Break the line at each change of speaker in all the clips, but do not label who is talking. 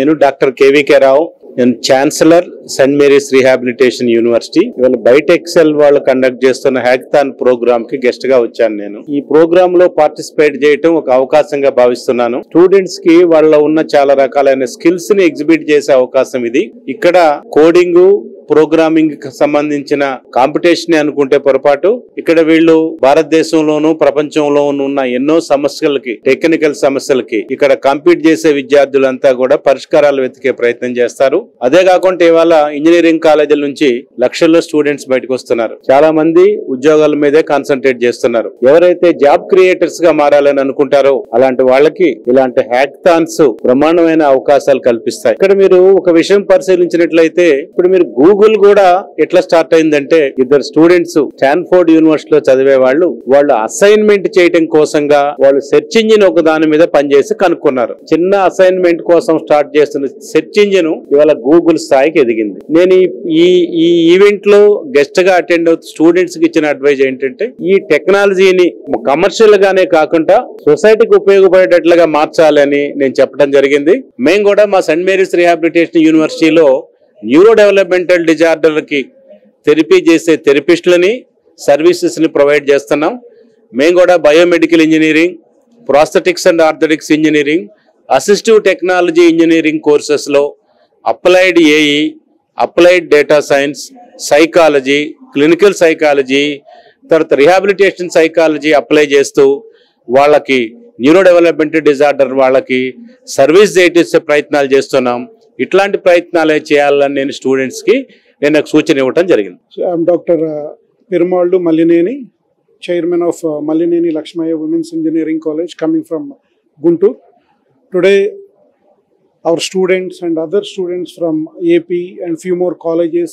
నేను doctor KVK రావు. నేను chancellor Saint Mary's rehabilitation university. ఇవాళ byteXL వాళ్ళు కండక్ట్ చేస్తున్న హ్యాకథాన్ ప్రోగ్రామ్ కి గెస్ట్ గా వచ్చాను. నేను ఈ ప్రోగ్రామ్ లో పార్టిసిపేట్ చేయటం ఒక అవకాశంగా భావిస్తున్నాను. స్టూడెంట్స్ కి వాళ్ళ ఉన్న చాలా రకాలైన స్కిల్స్ ని ఎగ్జిబిట్ చేసే అవకాశం ఇది. ఇక్కడ కోడింగ్, ప్రోగ్రామింగ్ కి సంబంధించిన కాంపిటీషన్ అనుకుంటే పొరపాటు. ఇక్కడ వీళ్ళు భారతదేశంలోనూ ప్రపంచంలోనూ ఉన్న ఎన్నో సమస్యలకి, టెక్నికల్ సమస్యలకి ఇక్కడ కాంపీట్ చేసే విద్యార్థులంతా కూడా పరిష్కారాలు వెతికే ప్రయత్నం చేస్తారు. అదే కాకుండా ఇవాళ ఇంజనీరింగ్ కాలేజీల నుంచి లక్షల్లో స్టూడెంట్స్ బయటకు వస్తున్నారు. చాలా మంది ఉద్యోగాల మీదే కాన్సన్ట్రేట్ చేస్తున్నారు. ఎవరైతే జాబ్ క్రియేటర్స్ గా మారాలని అనుకుంటారో అలాంటి వాళ్ళకి ఇలాంటి హ్యాకథాన్స్ బ్రహ్మాండమైన అవకాశాలు కల్పిస్తాయి. ఇక్కడ మీరు ఒక విషయం పరిశీలించినట్లయితే, ఇప్పుడు మీరు గూగుల్ కూడా ఎట్లా స్టార్ట్ అయిందంటే, ఇద్దరు స్టూడెంట్స్ స్టాన్ఫోర్డ్ యూనివర్సిటీలో చదివే వాళ్ళు అసైన్మెంట్ చేయడం కోసంగా వాళ్ళు సెర్చ్ ఇంజిన్ ఒక దాని మీద పనిచేసి కనుక్కున్నారు. చిన్న అసైన్మెంట్ కోసం స్టార్ట్ చేస్తున్న సెర్చ్ ఇంజిన్ ఇవాళ గూగుల్ స్థాయికి ఎదిగింది. నేను ఈ ఈవెంట్ లో గెస్ట్ గా అటెండ్ అవుతూ స్టూడెంట్స్ కి ఇచ్చిన అడ్వైజ్ ఏంటంటే, ఈ టెక్నాలజీని కమర్షియల్ గానే కాకుండా సొసైటీకి ఉపయోగపడేటట్లుగా మార్చాలని నేను చెప్పడం జరిగింది. మేము కూడా మా సెయింట్ మేరీస్ రీహాబిలిటేషన్ యూనివర్సిటీలో న్యూరో డెవలప్మెంటల్ డిజార్డర్లకి థెరపీ చేసే థెరపిస్టులని, సర్వీసెస్ ని ప్రొవైడ్ చేస్తున్నాం. మేము కూడా biomedical engineering, prosthetics and orthotics engineering, assistive technology engineering courses లో applied AI, applied data science, psychology, clinical psychology, తర్వాత రిహాబిలిటేషన్ సైకాలజీ అప్లై చేస్తూ వాళ్ళకి న్యూరో డెవలప్మెంటల్ డిజార్డర్ వాళ్ళకి సర్వీస్ చేసే ప్రయత్నాలు చేస్తున్నాం. ఇట్లాంటి ప్రయత్నాలే చేయాలని నేను స్టూడెంట్స్ కి నేను సూచన ఇవ్వడం జరిగింది.
Doctor Perumaldu Mallineni, chairman of Mallineni Lakshmaya Women's Engineering College, coming from Guntur. Today, our students and other students from AP and few more colleges,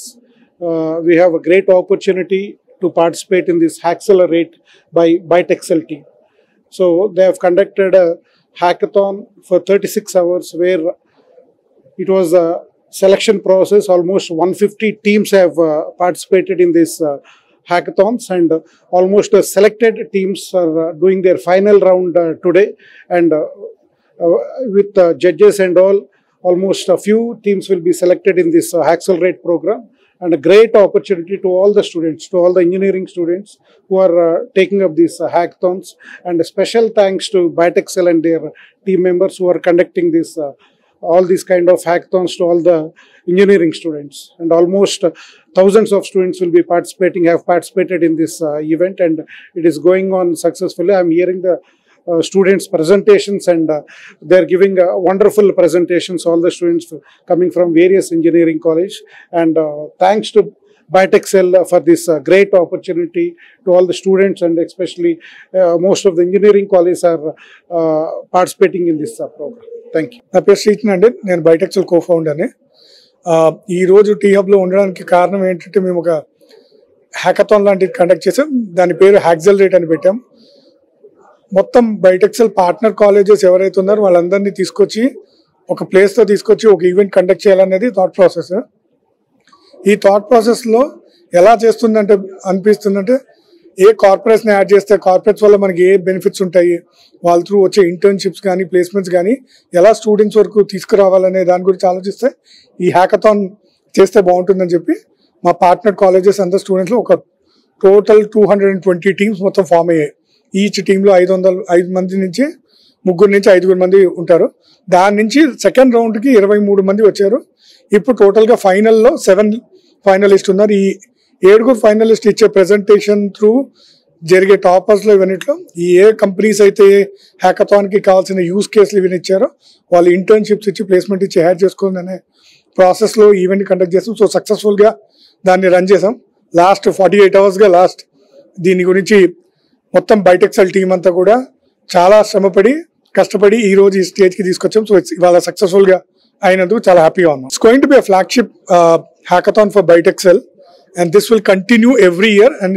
we have a great opportunity to participate in this HacXlerate by byteXL team. So they have conducted a hackathon for 36 hours where it was a selection process. Almost 150 teams have participated in this hackathons, and almost selected teams are doing their final round today. And with judges and all, almost a few teams will be selected in this HacXlerate program. And a great opportunity to all the students, to all the engineering students who are taking up these hackathons. And a special thanks to byteXL and their team members who are conducting this all these kind of hackathons to all the engineering students. And almost thousands of students will be have participated in this event, and it is going on successfully. I am hearing the students' presentations, and they are giving wonderful presentations, all the students coming from various engineering college. And thanks to byteXL for this great opportunity to all the students, and especially most of the engineering colleges are participating in this program. Thank you.
నా పేరు శ్రీచన్ అండి. నేను byteXL కో-ఫౌండర్ని. ఈరోజు tea హబ్లో ఉండడానికి కారణం ఏంటంటే, మేము ఒక హ్యాకథాన్ లాంటిది కండక్ట్ చేసాం. దాని పేరు HacXlerate అని పెట్టాం. మొత్తం byteXL పార్ట్నర్ కాలేజెస్ ఎవరైతే ఉన్నారో వాళ్ళందరినీ తీసుకొచ్చి ఒక ప్లేస్లో తీసుకొచ్చి ఒక ఈవెంట్ కండక్ట్ చేయాలనేది థాట్ ప్రాసెస్. ఈ థాట్ ప్రాసెస్లో ఎలా చేస్తుందంటే అనిపిస్తుందంటే, ఏ కార్పొరేట్స్ని యాడ్ చేస్తే కార్పొరేట్స్ వల్ల మనకి ఏ బెనిఫిట్స్ ఉంటాయి, వాళ్ళ త్రూ వచ్చే ఇంటర్న్షిప్స్ కానీ ప్లేస్మెంట్స్ కానీ ఎలా స్టూడెంట్స్ వరకు తీసుకురావాలనే దాని గురించి ఆలోచిస్తే ఈ హ్యాకథాన్ చేస్తే బాగుంటుందని చెప్పి మా పార్ట్నర్ కాలేజెస్ అందరు స్టూడెంట్స్లో ఒక టోటల్ 220 టీమ్స్ మొత్తం ఫామ్ అయ్యాయి. ఈచ్ టీంలో 5 మంది నుంచి 3 నుంచి 5 మంది ఉంటారు. దాని నుంచి సెకండ్ రౌండ్కి 23 మంది వచ్చారు. ఇప్పుడు టోటల్గా ఫైనల్లో 7 ఫైనలిస్ట్ ఉన్నారు. ఈ 7 ఫైనలిస్ట్ ఇచ్చే ప్రెజెంటేషన్ త్రూ జరిగే టాపర్స్లో ఇవన్నిట్లో ఏ కంపెనీస్ అయితే హ్యాకథాన్కి కావాల్సిన యూస్ కేసులు ఇవన్నీ ఇచ్చారో వాళ్ళు ఇంటర్న్షిప్స్ ఇచ్చి ప్లేస్మెంట్ ఇచ్చి యాడ్ చేసుకోవాలనే ప్రాసెస్లో ఈవెంట్ కండక్ట్ చేస్తాం. సో సక్సెస్ఫుల్గా దాన్ని రన్ చేసాం. లాస్ట్ 48 అవర్స్గా దీని గురించి మొత్తం byteXL టీం అంతా కూడా చాలా శ్రమపడి కష్టపడి ఈ రోజు ఈ స్టేజ్కి తీసుకొచ్చాం. సో ఇవాళ సక్సెస్ఫుల్గా అయినందుకు చాలా హ్యాపీగా ఉన్నాం. It's going to be a flagship hackathon for byteXL, and this will continue every year. And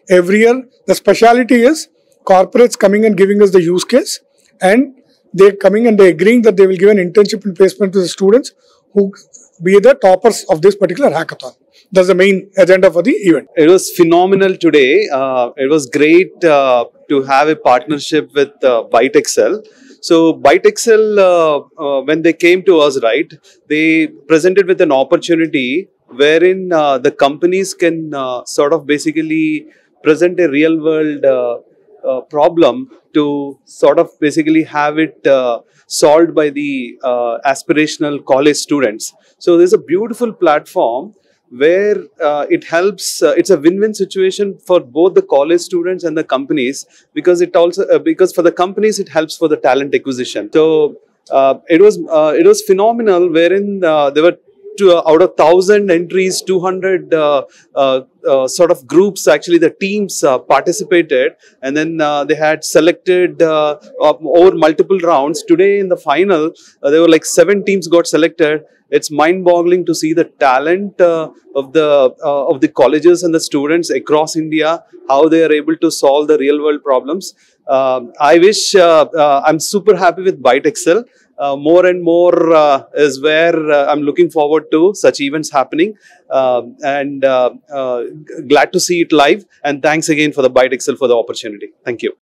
every year the speciality is corporates coming and giving us the use case, and they coming and they agreeing that they will give an internship and placement to the students who be the toppers of this particular hackathon. That's the main agenda for the event.
It was phenomenal today. It was great to have a partnership with byteXL. So byteXL, when they came to us, right, they presented with an opportunity wherein the companies can sort of basically present a real world problem to sort of basically have it solved by the aspirational college students. So there's a beautiful platform where it helps, it's a win-win situation for both the college students and the companies, because it also because for the companies it helps for the talent acquisition. So it was phenomenal, wherein there were out of 1,000 entries, 200 sort of groups, actually the teams participated, and then they had selected over multiple rounds. Today in the final, there were like 7 teams got selected. It's mind-boggling to see the talent of the colleges and the students across India, how they are able to solve the real-world problems. I wish I'm super happy with byteXL. More and more is where I'm looking forward to such events happening, and glad to see it live. And thanks again for the byteXL for the opportunity. Thank you.